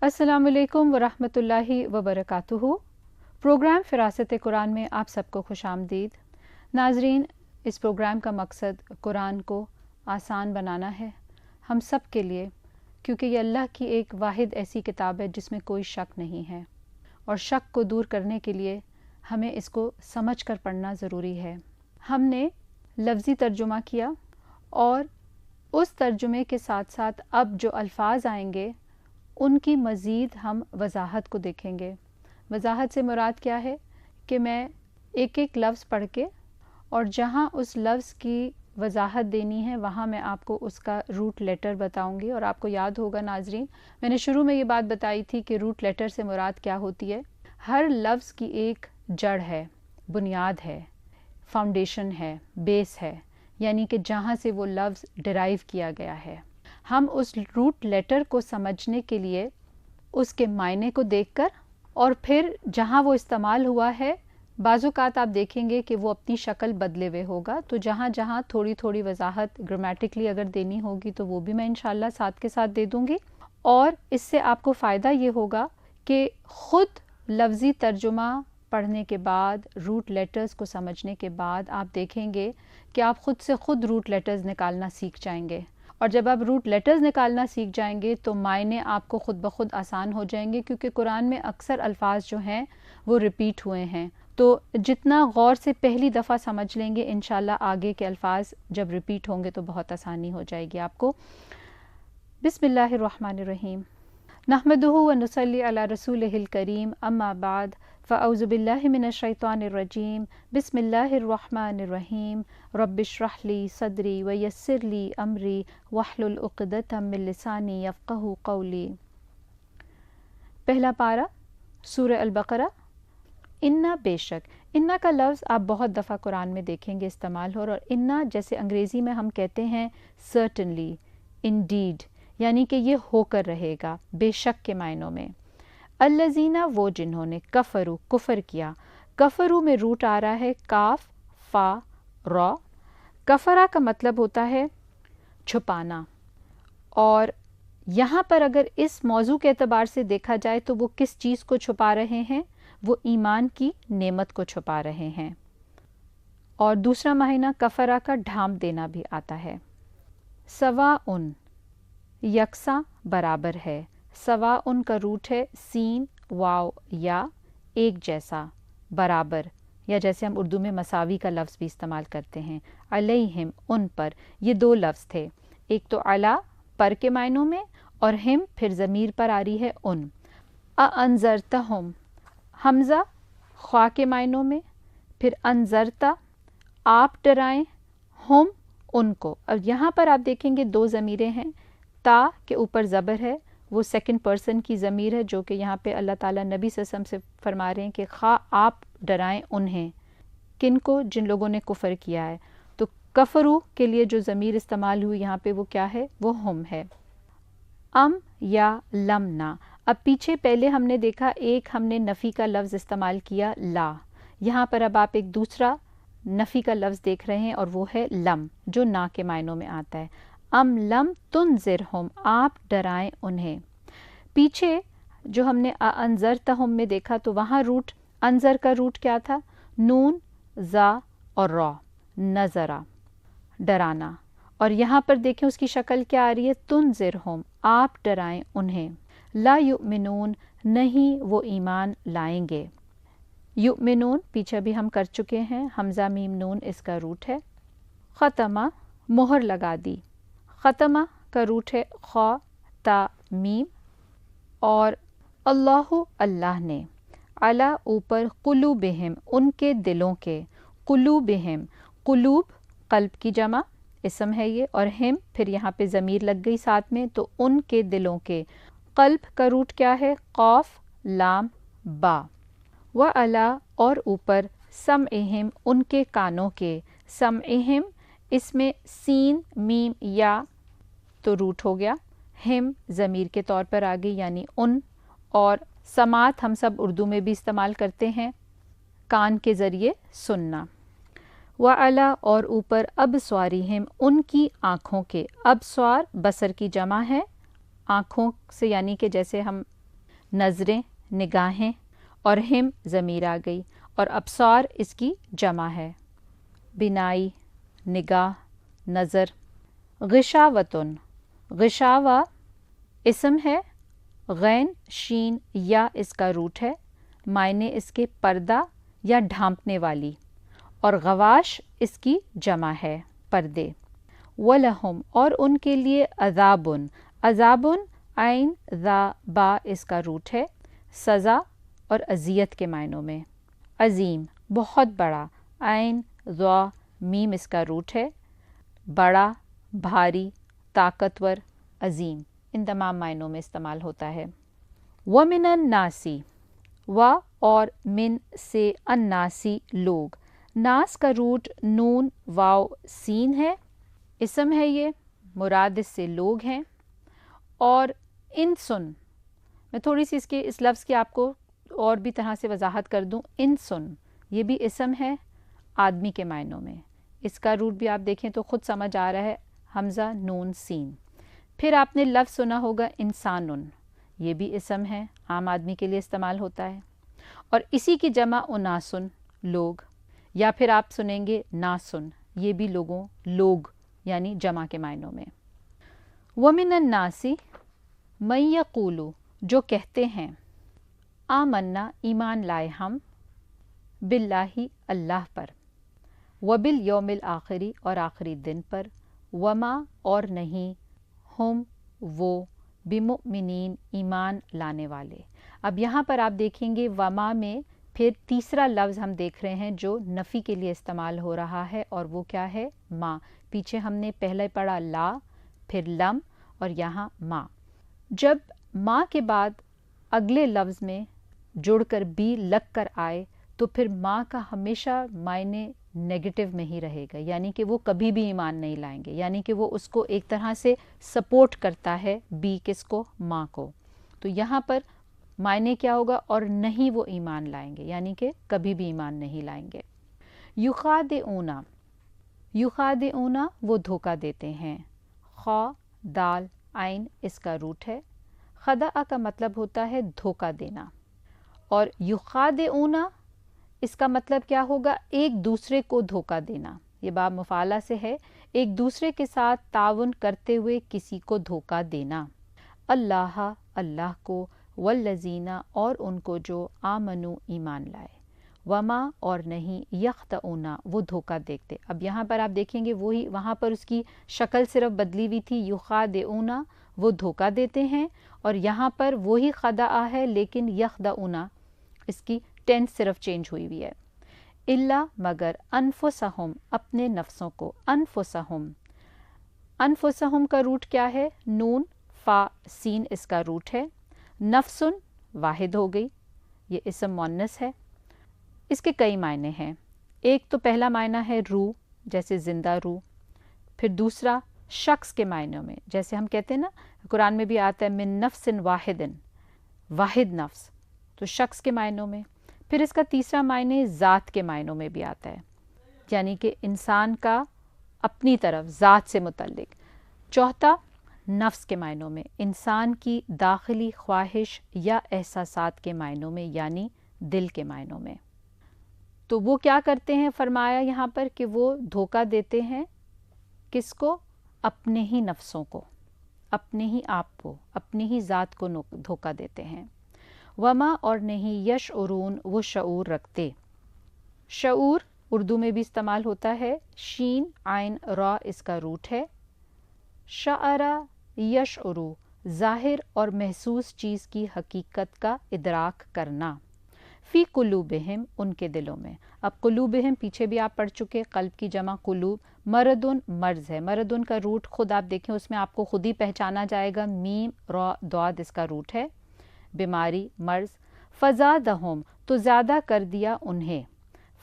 अस्सलाम वालेकुम वरहमतुल्लाहि वबरकातुहू। प्रोग्राम फ़िरासत कुरान में आप सबको खुशामदीद। नाज़रीन, इस प्रोग्राम का मकसद कुरान को आसान बनाना है हम सब के लिए, क्योंकि ये अल्लाह की एक वाहिद ऐसी किताब है जिसमें कोई शक नहीं है, और शक को दूर करने के लिए हमें इसको समझ कर पढ़ना ज़रूरी है। हमने लफ्ज़ी तर्जुमा किया और उस तर्जुमे के साथ साथ अब जो अल्फाज आएंगे उनकी मज़ीद हम वजाहत को देखेंगे। वजाहत से मुराद क्या है कि मैं एक एक लफ्ज़ पढ़ के और जहाँ उस लफ्ज़ की वजाहत देनी है वहाँ मैं आपको उसका रूट लेटर बताऊंगी। और आपको याद होगा नाजरीन, मैंने शुरू में ये बात बताई थी कि रूट लेटर से मुराद क्या होती है। हर लफ्ज़ की एक जड़ है, बुनियाद है, फाउंडेशन है, बेस है, यानी कि जहाँ से वो लफ्ज़ डिराइव किया गया है। हम उस रूट लेटर को समझने के लिए उसके मायने को देखकर और फिर जहाँ वो इस्तेमाल हुआ है, बाज़ात आप देखेंगे कि वो अपनी शक्ल बदले हुए होगा, तो जहाँ जहाँ थोड़ी थोड़ी वजाहत ग्रामेटिकली अगर देनी होगी तो वो भी मैं इंशाल्लाह साथ के साथ दे दूँगी। और इससे आपको फ़ायदा ये होगा कि ख़ुद लफ्ज़ी तर्जुमा पढ़ने के बाद, रूट लेटर्स को समझने के बाद आप देखेंगे कि आप ख़ुद से ख़ुद रूट लेटर्स निकालना सीख जाएंगे। और जब आप रूट लेटर्स निकालना सीख जाएंगे तो मायने आपको ख़ुद ब खुद आसान हो जाएंगे, क्योंकि कुरान में अक्सर अल्फाज जो हैं वो रिपीट हुए हैं। तो जितना गौर से पहली दफ़ा समझ लेंगे, इंशाल्लाह आगे के अल्फाज जब रिपीट होंगे तो बहुत आसानी हो जाएगी आपको। बिस्मिल्लाहिर्रहमानिर्रहीम। नहमदुहु व नुसल्ली अला रसूलिहिल करीम, अम्मा बाद, फ़अऊज़ु बिल्लाहि मिनश्शैतानिर्रजीम, बिस्मिल्लाहिर्रहमानिर्रहीम। रब्बिश्रह ली सदरी व यस्सिर ली अमरी वहलुल उक़दतम मिन लिसानी यफ़क़हू क़ौली। पहला पारा, सूरह अल-बक़रा। इन्ना, बेशक। इन्ना का लफ्ज़ आप बहुत दफ़ा कुरान में देखेंगे इस्तेमाल हो, और इन्ना जैसे अंग्रेज़ी में हम कहते हैं सर्टनली, इंडीड, यानी कि ये होकर रहेगा, बेशक के मायनों में। अल्लज़ीना, वो जिन्होंने, कफ़रू, कुफ़र किया। कफ़रू में रूट आ रहा है काफ, फ़ा, रॉ। कफ़रा का मतलब होता है छुपाना, और यहाँ पर अगर इस मौजू के एतबार से देखा जाए तो वो किस चीज़ को छुपा रहे हैं? वो ईमान की नेमत को छुपा रहे हैं। और दूसरा महीना कफ़रा का ढांप देना भी आता है। सवा उन, यकसा, बराबर है। सवा उन का रूट है सीन, वाव, या, एक जैसा, बराबर, या जैसे हम उर्दू में मसावी का लफ्ज़ भी इस्तेमाल करते हैं। अलैहिम, उन पर। ये दो लफ्ज़ थे, एक तो अला, पर के मायनों में, और हिम फिर ज़मीर पर आ रही है उन। अनज़रतहुम, हमज़ा ख्वा के मायनों में, फिर अनज़रता, आप डराएं, हम, उनको। अब यहाँ पर आप देखेंगे दो ज़मीरें हैं, ता के ऊपर ज़बर है, वो सेकंड पर्सन की ज़मीर है, जो कि यहाँ पे अल्लाह ताला नबी सल्लल्लाहु अलैहि वसल्लम से फरमा रहे हैं कि खा आप डराएं उन्हें, किन को? जिन लोगों ने कुफ़र किया है। तो कफ़रू के लिए जो ज़मीर इस्तेमाल हुई यहाँ पे वो क्या है? वो हम है। अम या लमना। अब पीछे पहले हमने देखा एक हमने नफ़ी का लफ्ज़ इस्तेमाल किया ला, यहाँ पर अब आप एक दूसरा नफ़ी का लफ्ज़ देख रहे हैं और वो है लम, जो ना के मायनों में आता है। अम लम तुनज़िरहुम, आप डराएं उन्हें। पीछे जो हमने अनज़रतहुम में देखा तो वहाँ रूट, अनज़र का रूट क्या था? नून, ज़ा और रॉ, नज़रा, डराना। और यहाँ पर देखें उसकी शक्ल क्या आ रही है? तुनज़िरहुम, आप डराएं उन्हें। ला युमिनून, नहीं वो ईमान लाएंगे। युमिनून पीछे भी हम कर चुके हैं, हमज़ा मीम नून इसका रूट है। ख़तमा, मोहर लगा दी। ख़तमा का रूट है ख़ा, ता, मीम। और अल्लाहु, अल्लाह ने, अला, ऊपर, क़ुलूबिहिम, उनके दिलों के। क़ुलूबिहिम, क़ुलूब क़ल्ब की जमा इसम है ये, और हिम फिर यहाँ पे ज़मीर लग गई साथ में, तो उनके दिलों के। क़ल्ब का रूट क्या है? क़ाफ, लाम, बा। व अला, और ऊपर, समइहिम, उनके कानों के। समइहिम इसमें सीन, मीम, या तो रूट हो गया, हिम ज़मीर के तौर पर आ गई यानी उन। और समात हम सब उर्दू में भी इस्तेमाल करते हैं, कान के ज़रिए सुनना। व अला, और ऊपर, अबस्वारिहिम, उनकी आँखों के। अबस्वार बसर की जमा है, आँखों से, यानी कि जैसे हम نظریں نگاہیں، اور ہم ضمیر آ گئی، اور ابصار اس کی جمع ہے، بینائی نگاہ نظر۔ غشاوتن، غشاوہ اسم ہے، غین شین یا اس کا روٹ ہے، معنی اس کے پردہ یا ڈھانپنے والی، اور غواش اس کی جمع ہے، پردے۔ وَلَهُمْ، اور ان کے لیے عذابٌ، عذابٌ عین ذا با اس کا روٹ ہے، سزا اور اذیت کے معنوں میں، عظیم بہت بڑا، عین ذا میم اس کا روٹ ہے، بڑا بھاری طاقتور عظیم، ان تمام معنوں میں استعمال ہوتا ہے۔ وَمِنَ النَّاسِ، و اور من سے الناسی لوگ، ناس کا روٹ نون واو سین ہے، اسم ہے، یہ مراد اس سے لوگ ہیں۔ اور انسن، میں تھوڑی سی اس لفظ کی آپ کو اور بھی طرح سے وضاحت کر دوں، انسن یہ بھی اسم ہے آدمی کے معنوں میں، اس کا روٹ بھی آپ دیکھیں تو خود سمجھ آ رہا ہے، حمزہ نون سین۔ پھر آپ نے لفظ سنا ہوگا انسانن، یہ بھی اسم ہے، عام آدمی کے لیے استعمال ہوتا ہے، اور اسی کی جمع اناسن لوگ، یا پھر آپ سنیں گے ناسن، یہ بھی لوگوں لوگ یعنی جمع کے معنوں میں۔ وَمِنَ النَّاسِ مَن یقول، جو کہتے ہیں، آمنا ایمان لائے ہم، باللہ اللہ پر، وبالیوم الآخری اور آخری دن پر، وما اور نہیں، ہم وہ، بمؤمنین ایمان لانے والے۔ اب یہاں پر آپ دیکھیں گے وما میں پھر تیسرا لفظ ہم دیکھ رہے ہیں جو نفی کے لیے استعمال ہو رہا ہے، اور وہ کیا ہے؟ ما۔ پیچھے ہم نے پہلے پڑھا لا، پھر لم، اور یہاں ما۔ جب ما کے بعد اگلے لفظ میں جڑ کر بھی لگ کر آئے تو پھر ما کا ہمیشہ معنی نیگیٹو میں ہی رہے گا، یعنی کہ وہ کبھی بھی ایمان نہیں لائیں گے، یعنی کہ وہ اس کو ایک طرح سے سپورٹ کرتا ہے، بھی کس کو؟ ما کو۔ تو یہاں پر معنی کیا ہوگا؟ اور نہیں وہ ایمان لائیں گے، یعنی کہ کبھی بھی ایمان نہیں لائیں گے۔ یخادعون، یخادعون وہ دھوکہ دیتے ہیں، خا دال عین اس کا روٹ ہے، خدع کا مطلب ہوتا ہے دھوکہ دینا، اور یخادعون اس کا مطلب کیا ہوگا؟ ایک دوسرے کو دھوکہ دینا، یہ باب مفعلہ سے ہے، ایک دوسرے کے ساتھ تعاون کرتے ہوئے کسی کو دھوکہ دینا۔ اللہ، اللہ کو، والذین اور ان کو جو آمنو ایمان لائے، وما اور نہیں، یخدعون وہ دھوکہ دیتے۔ اب یہاں پر آپ دیکھیں گے وہی، وہاں پر اس کی شکل صرف بدلی ہوئی تھی، یخادعون وہ دھوکہ دیتے ہیں، اور یہاں پر وہی خدع ہے لیکن یخدعون اس کی ٹینس صرف چینج ہوئی ہوئی ہے۔ الا مگر، انفسہم اپنے نفسوں کو، انفسہم، انفسہم کا روٹ کیا ہے؟ نون فا سین اس کا روٹ ہے، نفسن واحد ہو گئی، یہ اسم مؤنث ہے، اس کے کئی معنی ہیں، ایک تو پہلا معنی ہے روح، جیسے زندہ روح، پھر دوسرا شخص کے معنوں میں، جیسے ہم کہتے ہیں نا قرآن میں بھی آتا ہے من نفس واحد، واحد نفس، تو شخص کے معنوں میں۔ پھر اس کا تیسرا معنی ذات کے معنوں میں بھی آتا ہے، یعنی کہ انسان کا اپنی طرف ذات سے متعلق۔ چوتھا نفس کے معنوں میں، انسان کی داخلی خواہش یا احساسات کے معنوں میں، یعنی دل کے معنوں میں۔ تو وہ کیا کرتے ہیں؟ فرمایا یہاں پر کہ وہ دھوکہ دیتے ہیں، کس کو؟ اپنے ہی نفسوں کو، اپنے ہی آپ کو، اپنی ہی ذات کو دھوکہ دیتے ہیں۔ وما اور نہیں، یشعرون وہ شعور رکھتے، شعور اردو میں بھی استعمال ہوتا ہے، شین عین را اس کا روٹ ہے، شعرا یشعرو ظاہر اور محسوس چیز کی حقیقت کا ادراک کرنا، فی قلوبہم ان کے دلوں میں۔ اب قلوبہم پیچھے بھی آپ پڑھ چکے، قلب کی جمع قلوب، مردن مرض ہے، مردن کا روٹ خود آپ دیکھیں اس میں آپ کو خود ہی پہچانا جائے گا، میم را دعاد اس کا روٹ ہے، بیماری مرض۔ فزادہم تو زیادہ کر دیا انہیں،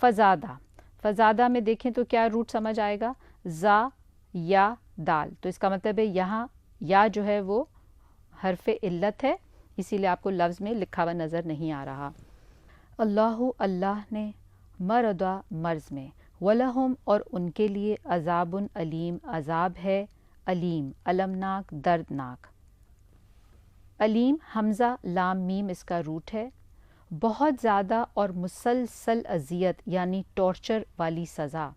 فزادہ، فزادہ میں دیکھیں تو کیا روٹ سمجھ آئے گا؟ زا یا دال، تو اس کا مطلب ہے یہاں یا جو ہے وہ حرف علت ہے، اسی لیے آپ کو لفظ میں لکھا ہوا نظر نہیں آ رہا۔ اللہ، اللہ نے، مرضا مرض میں، وَلَهُمْ اور ان کے لیے عذاب علیم عذاب ہے، علیم المناک دردناک۔ علیم حمزہ لام میم اس کا روٹ ہے. بہت زیادہ اور مسلسل اذیت یعنی ٹارچر والی سزا.